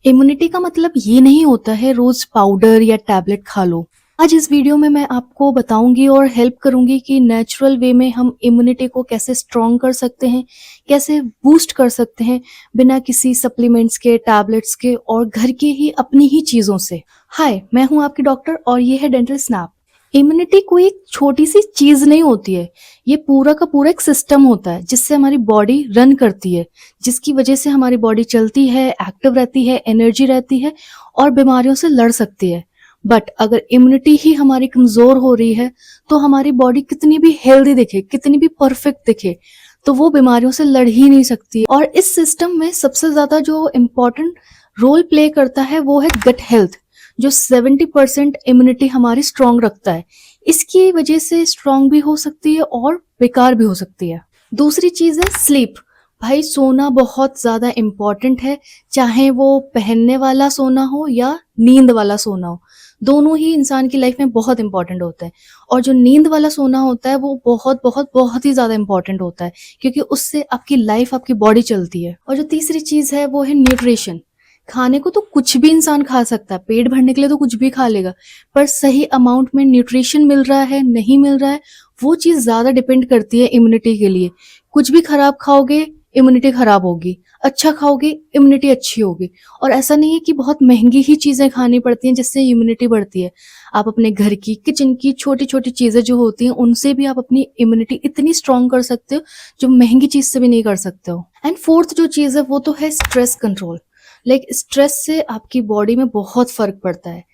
Immunity का मतलब ये नहीं होता है रोज पाउडर या टैबलेट खा लो। आज इस वीडियो में मैं आपको बताऊंगी और हेल्प करूंगी कि नेचुरल वे में हम इम्यूनिटी को कैसे स्ट्रॉन्ग कर सकते हैं, कैसे बूस्ट कर सकते हैं बिना किसी सप्लीमेंट्स के, टैबलेट्स के और घर के ही अपनी ही चीजों से। हाय, मैं हूं आपकी डॉक्टर और ये है डेंटल स्नैप। इम्यूनिटी कोई एक छोटी सी चीज नहीं होती है, ये पूरा का पूरा एक सिस्टम होता है जिससे हमारी बॉडी रन करती है, जिसकी वजह से हमारी बॉडी चलती है, एक्टिव रहती है, एनर्जी रहती है और बीमारियों से लड़ सकती है। बट अगर इम्यूनिटी ही हमारी कमजोर हो रही है तो हमारी बॉडी कितनी भी हेल्दी दिखे, कितनी भी परफेक्ट दिखे, तो वो बीमारियों से लड़ ही नहीं सकती। और इस सिस्टम में सबसे ज्यादा जो इम्पोर्टेंट रोल प्ले करता है वो है गट हेल्थ, जो 70% इम्यूनिटी हमारी स्ट्रांग रखता है। इसकी वजह से स्ट्रांग भी हो सकती है और बेकार भी हो सकती है। दूसरी चीज है स्लीप। भाई, सोना बहुत ज्यादा इम्पोर्टेंट है, चाहे वो पहनने वाला सोना हो या नींद वाला सोना हो। दोनों ही इंसान की लाइफ में बहुत इंपॉर्टेंट होता है। और जो नींद वाला सोना होता है वो बहुत बहुत बहुत ही ज्यादा इंपॉर्टेंट होता है, क्योंकि उससे आपकी लाइफ, आपकी बॉडी चलती है। और जो तीसरी चीज है वो है न्यूट्रिशन। खाने को तो कुछ भी इंसान खा सकता है, पेट भरने के लिए तो कुछ भी खा लेगा, पर सही अमाउंट में न्यूट्रिशन मिल रहा है, नहीं मिल रहा है, वो चीज ज्यादा डिपेंड करती है इम्यूनिटी के लिए। कुछ भी खराब खाओगे, इम्यूनिटी खराब होगी। अच्छा खाओगे, इम्यूनिटी अच्छी होगी। और ऐसा नहीं है कि बहुत महंगी ही चीजें खानी पड़ती हैं जिससे इम्यूनिटी बढ़ती है। आप अपने घर की, किचन की छोटी छोटी चीजें जो होती हैं उनसे भी आप अपनी इम्यूनिटी इतनी स्ट्रांग कर सकते हो जो महंगी चीज से भी नहीं कर सकते हो। एंड फोर्थ जो चीज है वो तो है स्ट्रेस कंट्रोल। स्ट्रेस से आपकी बॉडी में बहुत फर्क पड़ता है।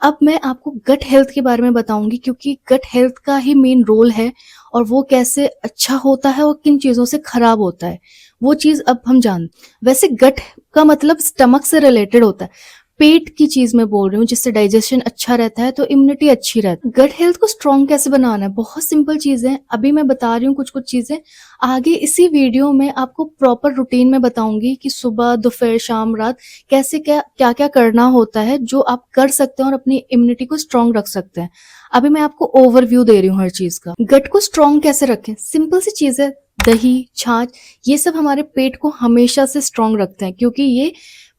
अब मैं आपको गट हेल्थ के बारे में बताऊंगी, क्योंकि गट हेल्थ का ही मेन रोल है और वो कैसे अच्छा होता है और किन चीजों से खराब होता है वो चीज अब हम जानते। वैसे गट का मतलब स्टमक से रिलेटेड होता है, पेट की चीज मैं बोल रही हूँ, जिससे डाइजेशन अच्छा रहता है तो इम्यूनिटी अच्छी रहती है। गट हेल्थ को स्ट्रॉन्ग कैसे बनाना है, बहुत सिंपल चीजें अभी मैं बता रही हूँ, कुछ कुछ चीजें आगे इसी वीडियो में आपको प्रॉपर रूटीन में बताऊंगी कि सुबह, दोपहर, शाम, रात कैसे क्या क्या क्या करना होता है जो आप कर सकते हैं और अपनी इम्यूनिटी को स्ट्रॉन्ग रख सकते हैं। अभी मैं आपको ओवरव्यू दे रही हूँ हर चीज का। गट को स्ट्रॉन्ग कैसे रखें, सिंपल सी चीज है। दही, छाछ, ये सब हमारे पेट को हमेशा से स्ट्रॉन्ग रखते हैं, क्योंकि ये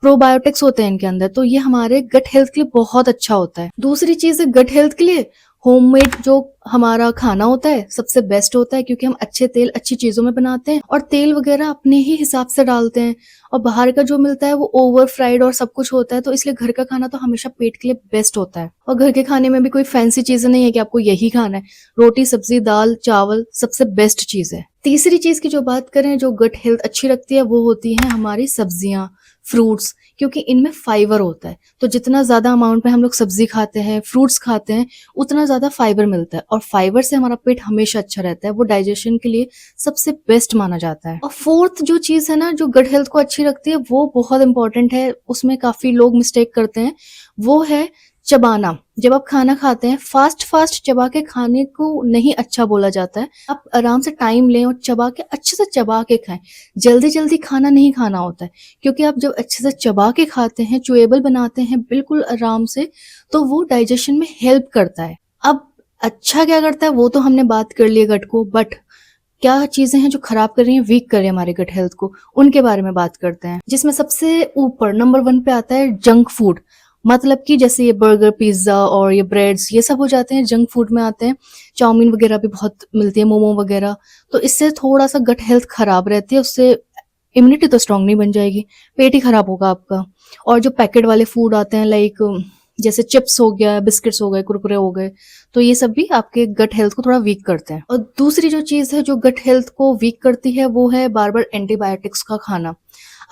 प्रोबायोटिक्स होते हैं इनके अंदर, तो ये हमारे गट हेल्थ के लिए बहुत अच्छा होता है। दूसरी चीज है गट हेल्थ के लिए होममेड जो हमारा खाना होता है सबसे बेस्ट होता है, क्योंकि हम अच्छे तेल, अच्छी चीजों में बनाते हैं और तेल वगैरह अपने ही हिसाब से डालते हैं। और बाहर का जो मिलता है वो ओवर फ्राइड और सब कुछ होता है, तो इसलिए घर का खाना तो हमेशा पेट के लिए बेस्ट होता है। और घर के खाने में भी कोई फैंसी चीजें नहीं है कि आपको यही खाना है। रोटी, सब्जी, दाल, चावल सबसे बेस्ट चीज है। तीसरी चीज की जो बात करें जो गट हेल्थ अच्छी रखती है वो होती है हमारी सब्जियां, फ्रूट्स, क्योंकि इनमें फाइबर होता है। तो जितना ज्यादा अमाउंट में हम लोग सब्जी खाते हैं, फ्रूट्स खाते हैं, उतना ज्यादा फाइबर मिलता है और फाइबर से हमारा पेट हमेशा अच्छा रहता है। वो डाइजेशन के लिए सबसे बेस्ट माना जाता है। और फोर्थ जो चीज है ना जो गट हेल्थ को अच्छी रखती है वो बहुत इंपॉर्टेंट है, उसमें काफी लोग मिस्टेक करते हैं, वो है चबाना। जब आप खाना खाते हैं, फास्ट फास्ट चबा के खाने को नहीं अच्छा बोला जाता है। आप आराम से टाइम लें और चबा के, अच्छे से चबा के खाएं। जल्दी जल्दी खाना नहीं खाना होता है, क्योंकि आप जब अच्छे से चबा के खाते हैं, च्यूएबल बनाते हैं बिल्कुल आराम से, तो वो डाइजेशन में हेल्प करता है। अब अच्छा क्या करता है वो तो हमने बात कर ली गट को, बट क्या चीजें हैं जो खराब कर रही हैं, वीक कर रही है हमारे गट हेल्थ को, उनके बारे में बात करते हैं। जिसमें सबसे ऊपर नंबर 1 पे आता है जंक फूड। मतलब कि जैसे ये बर्गर, पिज्जा और ये ब्रेड्स, ये सब हो जाते हैं जंक फूड में आते हैं। चाउमीन वगैरह भी बहुत मिलती है, मोमो वगैरह। तो इससे थोड़ा सा गट हेल्थ खराब रहती है, उससे इम्यूनिटी तो स्ट्रांग नहीं बन जाएगी, पेट ही खराब होगा आपका। और जो पैकेट वाले फूड आते हैं, लाइक जैसे चिप्स हो गया, बिस्किट्स हो गए, कुरकुरे हो गए, तो ये सब भी आपके गट हेल्थ को थोड़ा वीक करते हैं। और दूसरी जो चीज है जो गट हेल्थ को वीक करती है वो है बार बार एंटीबायोटिक्स का खाना।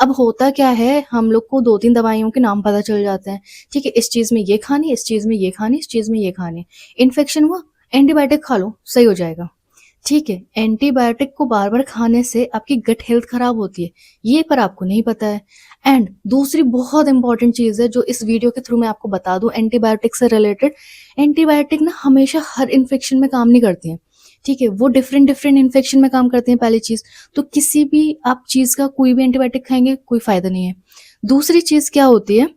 अब होता क्या है, हम लोग को 2-3 दवाइयों के नाम पता चल जाते हैं। ठीक है, इस चीज में ये खानी, इस चीज में ये खानी, इस चीज में ये खानी। इन्फेक्शन हुआ, एंटीबायोटिक खा लो, सही हो जाएगा। ठीक है, एंटीबायोटिक को बार बार खाने से आपकी गट हेल्थ खराब होती है, ये पर आपको नहीं पता है। एंड दूसरी बहुत इंपॉर्टेंट चीज है जो इस वीडियो के थ्रू मैं आपको बता दूं एंटीबायोटिक से रिलेटेड। एंटीबायोटिक ना हमेशा हर इन्फेक्शन में काम नहीं करती हैं। ठीक है, वो डिफरेंट डिफरेंट इन्फेक्शन में काम करती हैं, पहली चीज। तो किसी भी आप चीज का कोई भी एंटीबायोटिक खाएंगे कोई फायदा नहीं है। दूसरी चीज क्या होती है,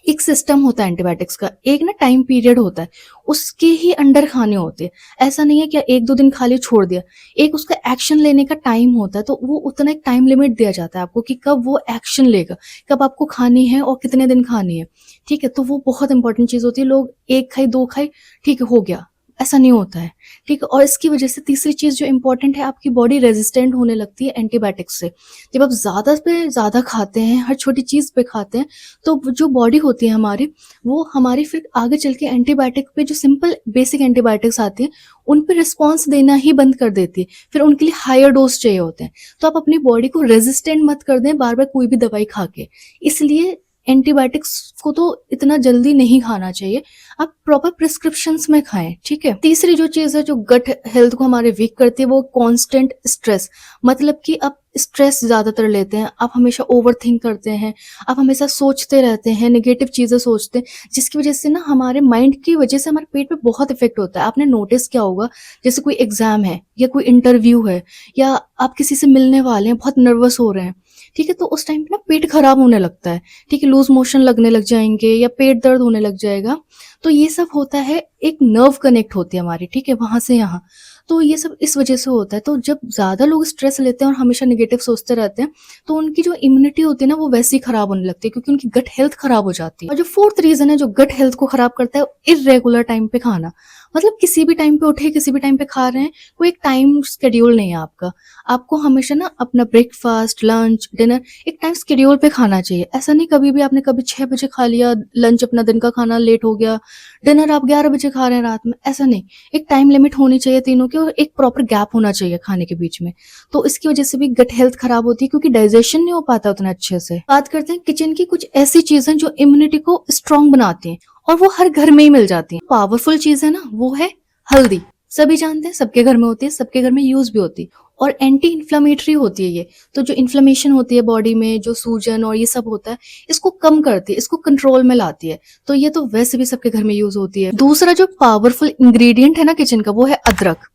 एक सिस्टम होता है एंटीबायोटिक्स का, एक ना टाइम पीरियड होता है, उसके ही अंडर खाने होते हैं। ऐसा नहीं है कि 1-2 दिन खा लिया छोड़ दिया। एक उसका एक्शन लेने का टाइम होता है, तो वो उतना एक टाइम लिमिट दिया जाता है आपको कि कब वो एक्शन लेगा, कब आपको खानी है और कितने दिन खानी है। ठीक है? तो वो बहुत इंपॉर्टेंट चीज़ होती है। लोग 1 खाए, 2 खाए, ठीक है हो गया, ऐसा नहीं होता है। ठीक है? और इसकी वजह से तीसरी चीज़ जो इम्पोर्टेंट है, आपकी बॉडी रेजिस्टेंट होने लगती है एंटीबायोटिक्स से। जब आप ज़्यादा पे ज़्यादा खाते हैं, हर छोटी चीज़ पे खाते हैं, तो जो बॉडी होती है हमारी, वो हमारी फिर आगे चल के एंटीबायोटिक पे जो सिंपल बेसिक एंटीबायोटिक्स आती हैं, उन पे रिस्पॉन्स देना ही बंद कर देती है। फिर उनके लिए हायर डोज चाहिए होते हैं। तो आप अपनी बॉडी को रेजिस्टेंट मत कर दें बार-बार कोई भी दवाई खा के। इसलिए एंटीबायोटिक्स को तो इतना जल्दी नहीं खाना चाहिए। आप प्रॉपर प्रिस्क्रिप्शंस में खाएं, ठीक है। तीसरी जो चीज़ है जो गट हेल्थ को हमारे वीक करती है, वो कांस्टेंट स्ट्रेस। मतलब कि आप स्ट्रेस ज़्यादातर लेते हैं, आप हमेशा ओवरथिंक करते हैं, आप हमेशा सोचते रहते हैं, नेगेटिव चीज़ें सोचते हैं, जिसकी वजह से ना हमारे माइंड की वजह से हमारे पेट पे बहुत इफेक्ट होता है। आपने नोटिस किया होगा, जैसे कोई एग्जाम है या कोई इंटरव्यू है या आप किसी से मिलने वाले हैं, बहुत नर्वस हो रहे हैं, ठीक है, तो उस टाइम पे ना पेट खराब होने लगता है, ठीक है, लूज मोशन लगने लग जाएंगे या पेट दर्द होने लग जाएगा। तो ये सब होता है, एक नर्व कनेक्ट होती है हमारी, ठीक है, वहां से यहाँ। तो ये सब इस वजह से होता है। तो जब ज्यादा लोग स्ट्रेस लेते हैं और हमेशा नेगेटिव सोचते रहते हैं, तो उनकी जो इम्यूनिटी होती है ना, वो वैसे ही खराब होने लगती है, क्योंकि उनकी गट हेल्थ खराब हो जाती है। और जो फोर्थ रीजन है जो गट हेल्थ को खराब करता है, इरेगुलर टाइम पे खाना। मतलब किसी भी टाइम पे उठे, किसी भी टाइम पे खा रहे हैं, कोई एक टाइम शेड्यूल नहीं है आपका। आपको हमेशा ना अपना ब्रेकफास्ट, लंच, डिनर एक टाइम शेड्यूल पे खाना चाहिए। ऐसा नहीं कभी भी आपने कभी 6 बजे खा लिया, लंच अपना दिन का खाना लेट हो गया, डिनर आप 11 बजे खा रहे हैं रात में, ऐसा नहीं। एक टाइम लिमिट होनी चाहिए तीनों की, और एक प्रॉपर गैप होना चाहिए खाने के बीच में। तो इसकी वजह से भी गट हेल्थ खराब होती है, क्योंकि डाइजेशन नहीं हो पाता उतना अच्छे से। बात करते हैं किचन की कुछ ऐसी चीजें जो इम्यूनिटी को स्ट्रांग बनाती हैं, और वो हर घर में ही मिल जाती है। पावरफुल चीज है ना, वो है हल्दी। सभी जानते हैं, सबके घर में होती है, सबके घर में यूज भी होती है, और एंटी इन्फ्लामेटरी होती है ये। तो जो इन्फ्लेमेशन होती है बॉडी में, जो सूजन और ये सब होता है, इसको कम करती है, इसको कंट्रोल में लाती है। तो ये तो वैसे भी सबके घर में यूज होती है। दूसरा जो पावरफुल इंग्रेडिएंट है ना किचन का, वो है अदरक।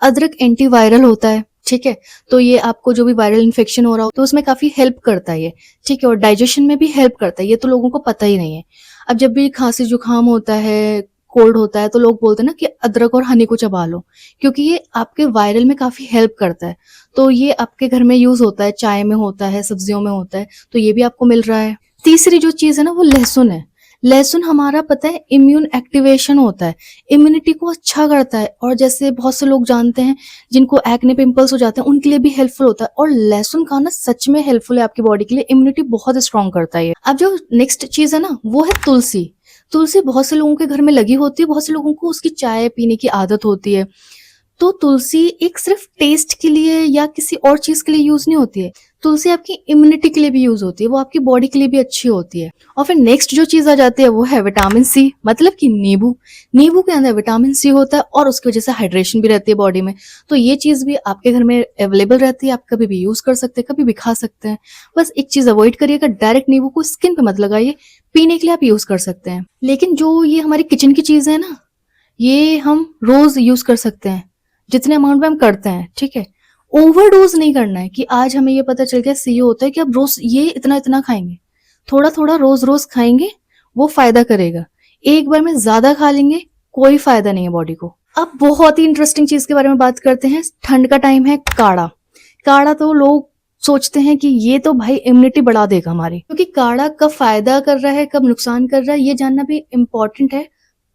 अदरक एंटीवायरल होता है, ठीक है। तो ये आपको जो भी वायरल इन्फेक्शन हो रहा हो, तो उसमें काफी हेल्प करता है ये, ठीक है। और डाइजेशन में भी हेल्प करता है, ये तो लोगों को पता ही नहीं है। अब जब भी खांसी जुकाम होता है, कोल्ड होता है, तो लोग बोलते हैं ना कि अदरक और हनी को चबा लो, क्योंकि ये आपके वायरल में काफी हेल्प करता है। तो ये आपके घर में यूज होता है, चाय में होता है, सब्जियों में होता है, तो ये भी आपको मिल रहा है। तीसरी जो चीज है ना, वो लहसुन है। लहसुन हमारा पता है इम्यून एक्टिवेशन होता है, इम्यूनिटी को अच्छा करता है। और जैसे बहुत से लोग जानते हैं जिनको एक्ने पिंपल्स हो जाते हैं, उनके लिए भी हेल्पफुल होता है। और लहसुन खाना सच में हेल्पफुल है आपकी बॉडी के लिए, इम्यूनिटी बहुत स्ट्रांग करता है। अब जो नेक्स्ट चीज है ना, वो है तुलसी। तुलसी बहुत से लोगों के घर में लगी होती है, बहुत से लोगों को उसकी चाय पीने की आदत होती है। तो तुलसी एक सिर्फ टेस्ट के लिए या किसी और चीज के लिए यूज नहीं होती है, तुलसी आपकी इम्यूनिटी के लिए भी यूज होती है, वो आपकी बॉडी के लिए भी अच्छी होती है। और फिर नेक्स्ट जो चीज आ जाती है, वो है विटामिन सी, मतलब कि नींबू। नींबू के अंदर विटामिन सी होता है, और उसकी वजह से हाइड्रेशन भी रहती है बॉडी में। तो ये चीज भी आपके घर में अवेलेबल रहती है, आप कभी भी यूज कर सकते हैं, कभी भी खा सकते हैं। बस एक चीज अवॉइड करिएगा, डायरेक्ट नींबू को स्किन पे मत लगाइए, पीने के लिए आप यूज कर सकते हैं। लेकिन जो ये हमारी किचन की चीज है ना, ये हम रोज यूज कर सकते हैं, जितने अमाउंट में हम करते हैं, ठीक है। ओवरडोज नहीं करना है कि आज हमें ये पता चल गया सीओ होता है कि आप रोज ये इतना इतना खाएंगे, थोड़ा थोड़ा रोज रोज खाएंगे, वो फायदा करेगा। एक बार में ज्यादा खा लेंगे, कोई फायदा नहीं है बॉडी को। अब बहुत ही इंटरेस्टिंग चीज के बारे में बात करते हैं। ठंड का टाइम है, काढ़ा। काढ़ा तो लोग सोचते हैं कि ये तो भाई इम्यूनिटी बढ़ा देगा हमारी, क्योंकि काढ़ा कब फायदा कर रहा है, कब नुकसान कर रहा है, ये जानना भी इम्पोर्टेंट है।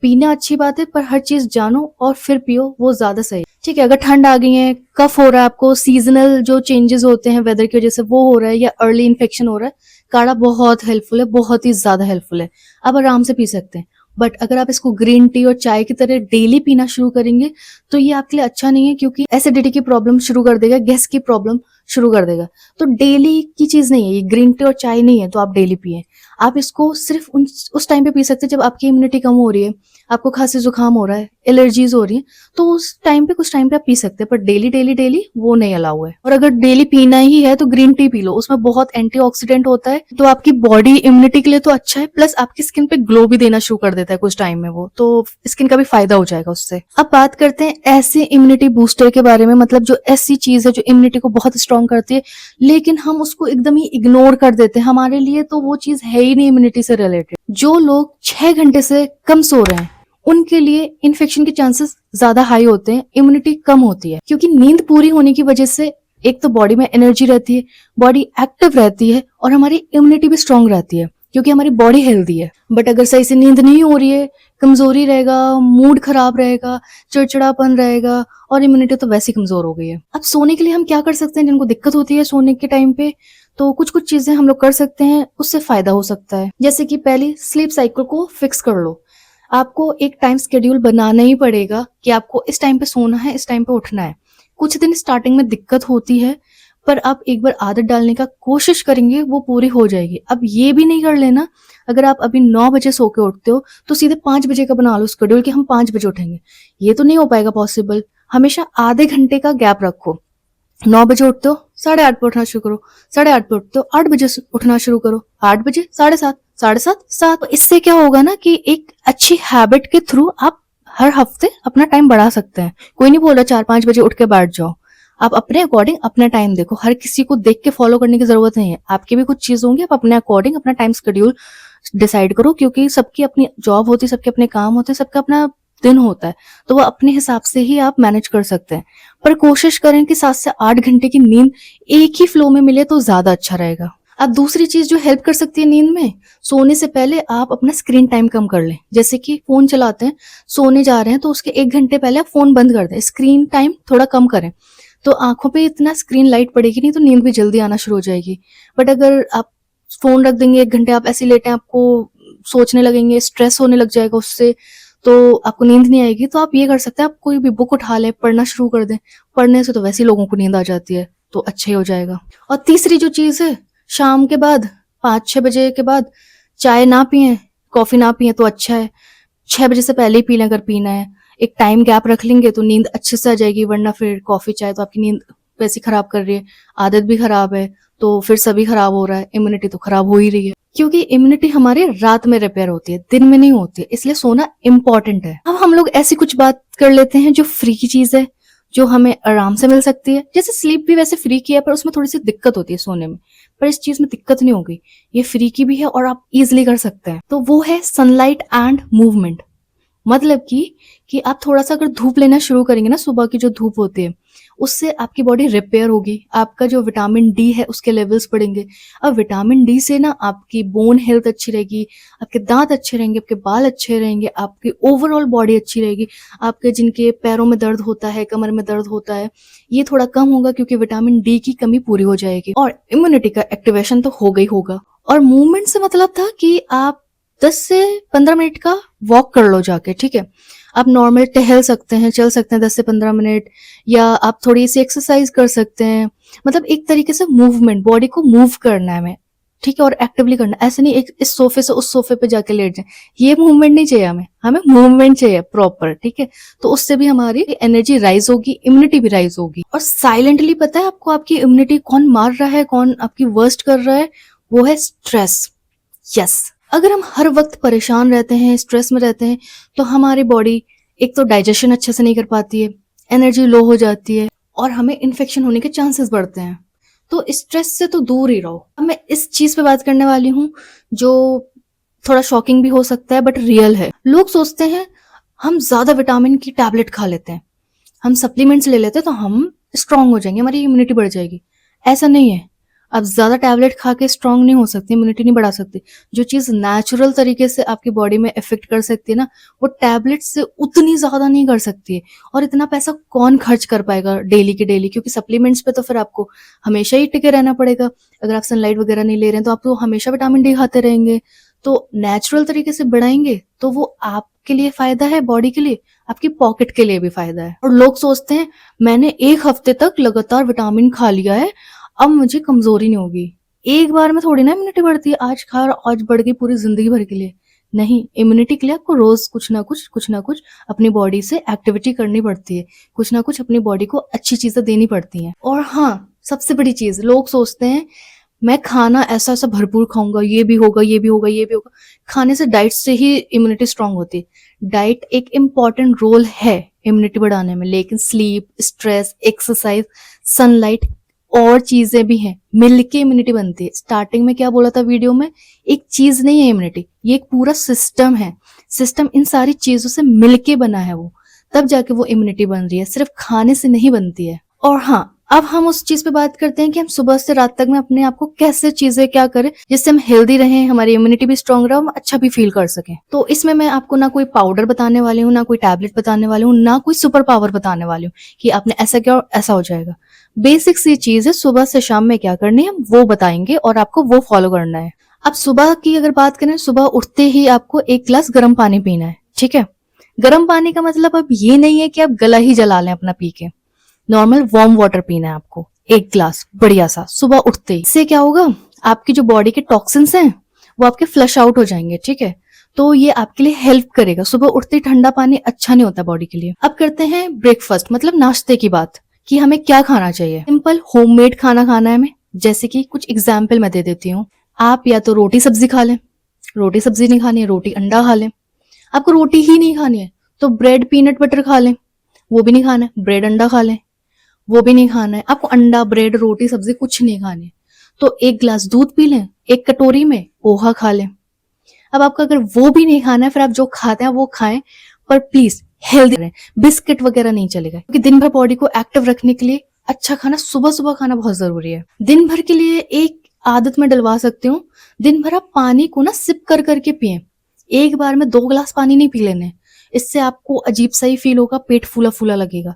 पीना अच्छी बात है, पर हर चीज जानो और फिर पियो, वो ज्यादा सही, ठीक है। अगर ठंड आ गई है, कफ हो रहा है आपको, सीजनल जो चेंजेस होते हैं वेदर की वजह से वो हो रहा है, या अर्ली इन्फेक्शन हो रहा है, काढ़ा बहुत हेल्पफुल है, बहुत ही ज्यादा हेल्पफुल है। आप आराम से पी सकते हैं। बट अगर आप इसको ग्रीन टी और चाय की तरह डेली पीना शुरू करेंगे, तो ये आपके लिए अच्छा नहीं है, क्योंकि एसिडिटी की प्रॉब्लम शुरू कर देगा, गैस की प्रॉब्लम शुरू कर देगा। तो डेली की चीज नहीं है ये, ग्रीन टी और चाय नहीं है तो आप डेली पिए। आप इसको सिर्फ उस टाइम पे पी सकते हैं जब आपकी इम्यूनिटी कम हो रही है, आपको खांसी जुकाम हो रहा है, एलर्जीज हो रही है, तो उस टाइम पे कुछ टाइम पे आप पी सकते हैं, पर डेली डेली डेली वो नहीं अलाउ है। और अगर डेली पीना ही है तो ग्रीन टी पी लो, उसमें बहुत एंटीऑक्सीडेंट होता है, तो आपकी बॉडी इम्यूनिटी के लिए तो अच्छा है, प्लस आपकी स्किन पे ग्लो भी देना शुरू कर देता है कुछ टाइम में, वो तो स्किन का भी फायदा हो जाएगा उससे। अब बात करते हैं ऐसे इम्यूनिटी बूस्टर के बारे में, मतलब जो ऐसी चीज है जो इम्यूनिटी को बहुत स्ट्रांग करती है, लेकिन हम उसको एकदम ही इग्नोर कर देते हैं, हमारे लिए तो वो चीज है ही नहीं इम्यूनिटी से रिलेटेड। जो लोग 6 घंटे से कम सो रहे हैं उनके लिए इन्फेक्शन के चांसेस ज्यादा हाई होते हैं, इम्यूनिटी कम होती है, क्योंकि नींद पूरी होने की वजह से एक तो बॉडी में एनर्जी रहती है, बॉडी एक्टिव रहती है और हमारी इम्यूनिटी भी स्ट्रांग रहती है क्योंकि हमारी बॉडी हेल्दी है। बट अगर सही से नींद नहीं हो रही है, कमजोरी रहेगा, मूड खराब रहेगा, चिड़चिड़ापन रहेगा और इम्यूनिटी तो वैसे ही कमजोर हो गई है। अब सोने के लिए हम क्या कर सकते हैं? जिनको दिक्कत होती है सोने के टाइम पे, तो कुछ कुछ चीजें हम लोग कर सकते हैं, उससे फायदा हो सकता है। जैसे कि पहली, स्लीप साइकिल को फिक्स कर लो। आपको एक टाइम शेड्यूल बनाना ही पड़ेगा कि आपको इस टाइम पे सोना है, इस टाइम पे उठना है। कुछ दिन स्टार्टिंग में दिक्कत होती है, पर आप एक बार आदत डालने का कोशिश करेंगे, वो पूरी हो जाएगी। अब ये भी नहीं कर लेना, अगर आप अभी 9 बजे सो के उठते हो तो सीधे 5 बजे का बना लो शेड्यूल कि हम 5 बजे उठेंगे। ये तो नहीं हो पाएगा पॉसिबल। हमेशा आधे घंटे का गैप रखो। 9 बजे उठते हो, 8:30 पे उठना शुरू करो। 8:30 पे उठते हो, 8 बजे से उठना शुरू करो। 8 बजे, 7:30, 7:30, 7। तो इससे क्या होगा ना कि एक अच्छी हैबिट के थ्रू आप हर हफ्ते अपना टाइम बढ़ा सकते हैं। कोई नहीं बोल रहा 4-5 बजे उठ के बैठ जाओ। आप अपने अकॉर्डिंग अपना टाइम देखो। हर किसी को देख के फॉलो करने की जरूरत नहीं है। आपकी भी कुछ चीज होंगी, आप अपने अकॉर्डिंग अपना टाइम शेड्यूल डिसाइड करो, क्योंकि सबकी अपनी जॉब होती है, सबके अपने काम होते हैं, सबका अपना दिन होता है, तो वो अपने हिसाब से ही आप मैनेज कर सकते हैं। पर कोशिश करें कि 7 से 8 घंटे की नींद एक ही फ्लो में मिले तो ज्यादा अच्छा रहेगा। अब दूसरी चीज जो हेल्प कर सकती है नींद में, सोने से पहले आप अपना स्क्रीन टाइम कम कर लें। जैसे कि फोन चलाते हैं, सोने जा रहे हैं तो उसके 1 घंटे पहले आप फोन बंद कर दें, स्क्रीन टाइम थोड़ा कम करें। तो आंखों पे इतना स्क्रीन लाइट पड़ेगी नहीं, तो नींद भी जल्दी आना शुरू हो जाएगी। बट अगर आप फोन रख देंगे 1 घंटे, आप ऐसे लेटे हैं, आपको सोचने लगेंगे, स्ट्रेस होने लग जाएगा उससे, तो आपको नींद नहीं आएगी। तो आप ये कर सकते हैं, आप कोई भी बुक उठा लें, पढ़ना शुरू कर दें। पढ़ने से तो वैसे ही लोगों को नींद आ जाती है, तो अच्छा ही हो जाएगा। और तीसरी जो चीज है, शाम के बाद 5-6 बजे के बाद चाय ना पिए, कॉफी ना पिए तो अच्छा है। 6 बजे से पहले ही पी लें अगर पीना है। एक टाइम गैप रख लेंगे तो नींद अच्छे से आ जाएगी, वरना फिर कॉफी चाय तो आपकी नींद वैसे खराब कर रही है, आदत भी खराब है, तो फिर सभी खराब हो रहा है, इम्यूनिटी तो खराब हो ही रही है। क्योंकि इम्यूनिटी हमारे रात में रिपेयर होती है, दिन में नहीं होती है, इसलिए सोना इम्पोर्टेंट है। अब हम लोग ऐसी कुछ बात कर लेते हैं जो फ्री की चीज है, जो हमें आराम से मिल सकती है। जैसे स्लीप भी वैसे फ्री की है, पर उसमें थोड़ी सी दिक्कत होती है सोने में, पर इस चीज में दिक्कत नहीं होगी। ये फ्री की भी है और आप इजिली कर सकते हैं। तो वो है सनलाइट एंड मूवमेंट। मतलब कि आप थोड़ा सा अगर धूप लेना शुरू करेंगे ना, सुबह की जो धूप होती है, उससे आपकी बॉडी रिपेयर होगी, आपका जो विटामिन डी है उसके लेवल्स बढ़ेंगे। अब विटामिन डी से ना आपकी बोन हेल्थ अच्छी रहेगी, आपके दांत अच्छे रहेंगे, आपके बाल अच्छे रहेंगे, आपकी ओवरऑल बॉडी अच्छी रहेगी। आपके जिनके पैरों में दर्द होता है, कमर में दर्द होता है, ये थोड़ा कम होगा क्योंकि विटामिन डी की कमी पूरी हो जाएगी। और इम्यूनिटी का एक्टिवेशन तो होगा ही होगा। और मूवमेंट से मतलब था कि आप 10 से 15 मिनट का वॉक कर लो जाके, ठीक है। आप नॉर्मल टहल सकते हैं, चल सकते हैं 10 से 15 मिनट, या आप थोड़ी सी एक्सरसाइज कर सकते हैं। मतलब एक तरीके से मूवमेंट, बॉडी को मूव करना है हमें, ठीक है, और एक्टिवली करना। ऐसे नहीं एक इस सोफे से उस सोफे पे जाके लेट जाए, ये मूवमेंट नहीं चाहिए हमें। हमें मूवमेंट चाहिए प्रॉपर, ठीक है। तो उससे भी हमारी एनर्जी राइज होगी, इम्यूनिटी भी राइज होगी। और साइलेंटली पता है आपको आपकी इम्यूनिटी कौन मार रहा है, कौन आपकी वर्स्ट कर रहा है? वो है स्ट्रेस। यस, अगर हम हर वक्त परेशान रहते हैं, स्ट्रेस में रहते हैं, तो हमारी बॉडी एक तो डाइजेशन अच्छे से नहीं कर पाती है, एनर्जी लो हो जाती है और हमें इन्फेक्शन होने के चांसेस बढ़ते हैं। तो स्ट्रेस से तो दूर ही रहो। अब मैं इस चीज पे बात करने वाली हूँ जो थोड़ा शॉकिंग भी हो सकता है बट रियल है। लोग सोचते हैं हम ज्यादा विटामिन की टैबलेट खा लेते हैं, हम सप्लीमेंट्स ले लेते हैं तो हम स्ट्रांग हो जाएंगे, हमारी इम्यूनिटी बढ़ जाएगी। ऐसा नहीं है। आप ज्यादा टैबलेट खा के स्ट्रांग नहीं हो सकती, इम्यूनिटी नहीं बढ़ा सकती। जो चीज नेचुरल तरीके से आपकी बॉडी में इफेक्ट कर सकती है ना, वो टैबलेट से उतनी ज्यादा नहीं कर सकती है। और इतना पैसा कौन खर्च कर पाएगा डेली के डेली? क्योंकि सप्लीमेंट्स पे तो फिर आपको हमेशा ही टिके रहना पड़ेगा। अगर आप सनलाइट वगैरह नहीं ले रहे हैं तो आप तो हमेशा विटामिन डी खाते रहेंगे। तो नेचुरल तरीके से बढ़ाएंगे तो वो आपके लिए फायदा है, बॉडी के लिए, आपकी पॉकेट के लिए भी फायदा है। और लोग सोचते हैं मैंने 1 हफ्ते तक लगातार विटामिन खा लिया है, अब मुझे कमजोरी नहीं होगी। एक बार में थोड़ी ना इम्यूनिटी बढ़ती है, आज खा और आज बढ़ गई पूरी जिंदगी भर के लिए। नहीं, इम्यूनिटी के लिए आपको रोज कुछ ना कुछ अपनी बॉडी से एक्टिविटी करनी पड़ती है, कुछ ना कुछ अपनी बॉडी को अच्छी चीजें देनी पड़ती हैं। और हाँ, सबसे बड़ी चीज, लोग सोचते हैं मैं खाना ऐसा ऐसा भरपूर खाऊंगा, ये भी होगा, ये भी होगा, ये भी होगा। खाने से, डाइट से ही इम्यूनिटी स्ट्रांग होती है। डाइट एक इम्पॉर्टेंट रोल है इम्यूनिटी बढ़ाने में, लेकिन स्लीप, स्ट्रेस, एक्सरसाइज, सनलाइट और चीजें भी हैं, मिलके इम्यूनिटी बनती है। स्टार्टिंग में क्या बोला था वीडियो में, एक चीज नहीं है इम्यूनिटी, ये एक पूरा सिस्टम है। सिस्टम इन सारी चीजों से मिलके बना है वो, तब जाके वो इम्यूनिटी बन रही है, सिर्फ खाने से नहीं बनती है। और हाँ, अब हम उस चीज पे बात करते हैं कि हम सुबह से रात तक में अपने आप को कैसे चीजें क्या करें जिससे हम हेल्दी रहें, हमारी इम्यूनिटी भी स्ट्रांग रहे, हम अच्छा भी फील कर सकें। तो इसमें मैं आपको ना कोई पाउडर बताने वाली हूँ, ना कोई टैबलेट बताने वाली हूँ, ना कोई सुपर पावर बताने वाली हूँ कि आपने ऐसा किया और ऐसा हो जाएगा। बेसिक सी चीज है, सुबह से शाम में क्या करनी है हम वो बताएंगे और आपको वो फॉलो करना है। अब सुबह की अगर बात करें, सुबह उठते ही आपको 1 गिलास गर्म पानी पीना है, ठीक है। गर्म पानी का मतलब अब ये नहीं है कि आप गला ही जला लें अपना पी के, नॉर्मल वार्म वाटर पीना है आपको 1 गिलास बढ़िया सा सुबह उठते ही। इससे क्या होगा, आपकी जो बॉडी के टॉक्सिन्स हैं वो आपके फ्लश आउट हो जाएंगे, ठीक है। तो ये आपके लिए हेल्प करेगा। सुबह उठते ही ठंडा पानी अच्छा नहीं होता बॉडी के लिए। अब करते हैं ब्रेकफास्ट मतलब नाश्ते की बात, कि हमें क्या खाना चाहिए। सिंपल होममेड खाना खाना है हमें। जैसे कि कुछ एग्जाम्पल मैं दे देती हूँ। आप या तो रोटी सब्जी खा लें, रोटी सब्जी नहीं खानी है रोटी अंडा खा लें। आपको रोटी ही नहीं खानी है तो ब्रेड पीनट बटर खा लें, वो भी नहीं खाना है। ब्रेड अंडा खा लें, वो भी नहीं खाना है। आपको अंडा ब्रेड रोटी सब्जी कुछ नहीं खानी है तो 1 गिलास दूध पी लें, एक कटोरी में पोहा खा लें। अब आपको अगर वो भी नहीं खाना है, फिर आप जो खाते हैं वो खाएं, पर प्लीज हेल्दी रहें। बिस्किट वगैरह नहीं चलेगा, क्योंकि दिन भर बॉडी को एक्टिव रखने के लिए अच्छा खाना सुबह सुबह खाना बहुत जरूरी है। दिन भर के लिए एक आदत में डलवा सकती हूँ, दिन भर आप पानी को ना सिप कर करके पिए। एक बार में 2 गिलास पानी नहीं पी लेने, इससे आपको अजीब सा ही फील होगा, पेट फूला फूला लगेगा।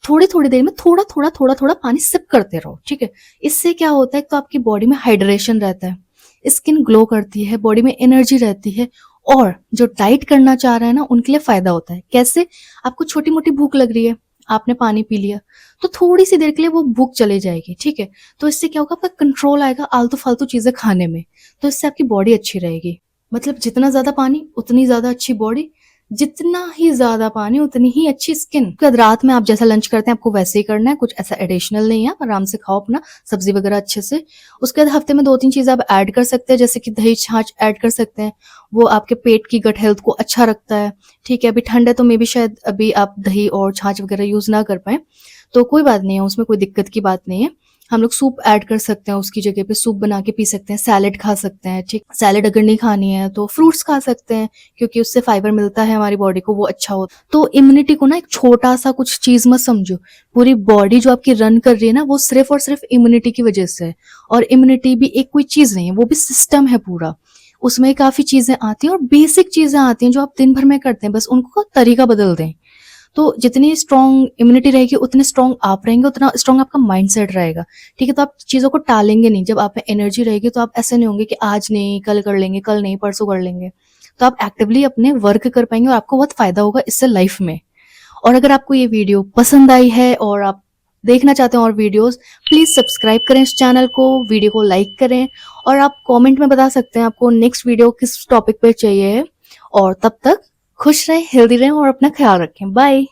थोड़ी थोड़ी देर में थोड़ा थोड़ा थोड़ा थोड़ा पानी सिप करते रहो, ठीक है। इससे क्या होता है, तो आपकी बॉडी में हाइड्रेशन रहता है, स्किन ग्लो करती है, बॉडी में एनर्जी रहती है, और जो डाइट करना चाह रहे हैं ना उनके लिए फायदा होता है। कैसे, आपको छोटी मोटी भूख लग रही है, आपने पानी पी लिया तो थोड़ी सी देर के लिए वो भूख चली जाएगी, ठीक है। तो इससे क्या होगा, आपका कंट्रोल आएगा आलतू फालतू चीजें खाने में, तो इससे आपकी बॉडी अच्छी रहेगी। मतलब जितना ज्यादा पानी उतनी ज्यादा अच्छी बॉडी, जितना ही ज्यादा पानी उतनी ही अच्छी स्किन। उसके बाद रात में आप जैसा लंच करते हैं आपको वैसे ही करना है, कुछ ऐसा एडिशनल नहीं है। आराम से खाओ अपना सब्जी वगैरह अच्छे से। उसके बाद हफ्ते में 2-3 चीजें आप ऐड कर सकते हैं, जैसे कि दही छाछ ऐड कर सकते हैं, वो आपके पेट की गट हेल्थ को अच्छा रखता है, ठीक है। अभी ठंड है तो मे भी शायद अभी आप दही और छाछ वगैरह यूज ना कर पाए, तो कोई बात नहीं है, उसमें कोई दिक्कत की बात नहीं है। हम लोग सूप ऐड कर सकते हैं, उसकी जगह पे सूप बना के पी सकते हैं, सैलेड खा सकते हैं, ठीक। सैलेड अगर नहीं खानी है तो फ्रूट्स खा सकते हैं, क्योंकि उससे फाइबर मिलता है हमारी बॉडी को, वो अच्छा हो। तो इम्यूनिटी को ना एक छोटा सा कुछ चीज मत समझो, पूरी बॉडी जो आपकी रन कर रही है ना वो सिर्फ और सिर्फ इम्यूनिटी की वजह से है। और इम्यूनिटी भी एक कोई चीज नहीं है, वो भी सिस्टम है पूरा। उसमें काफी चीजें आती हैं और बेसिक चीजें आती हैं जो आप दिन भर में करते हैं, बस उनको तरीका बदल दें। तो जितनी स्ट्रांग इम्यूनिटी रहेगी उतने स्ट्रांग आप रहेंगे, उतना स्ट्रांग आपका माइंडसेट रहेगा, ठीक है। तो आप चीजों को टालेंगे नहीं। जब आप में एनर्जी रहेगी तो आप ऐसे नहीं होंगे कि आज नहीं कल कर लेंगे, कल नहीं परसों कर लेंगे। तो आप एक्टिवली अपने वर्क कर पाएंगे और आपको बहुत फायदा होगा इससे लाइफ में। और अगर आपको ये वीडियो पसंद आई है और आप देखना चाहते हैं और वीडियोस, प्लीज सब्सक्राइब करें इस चैनल को, वीडियो को लाइक करें, और आप कमेंट में बता सकते हैं आपको नेक्स्ट वीडियो किस टॉपिक पे चाहिए है। और तब तक खुश रहें, हेल्दी रहें और अपना ख्याल रखें। बाय।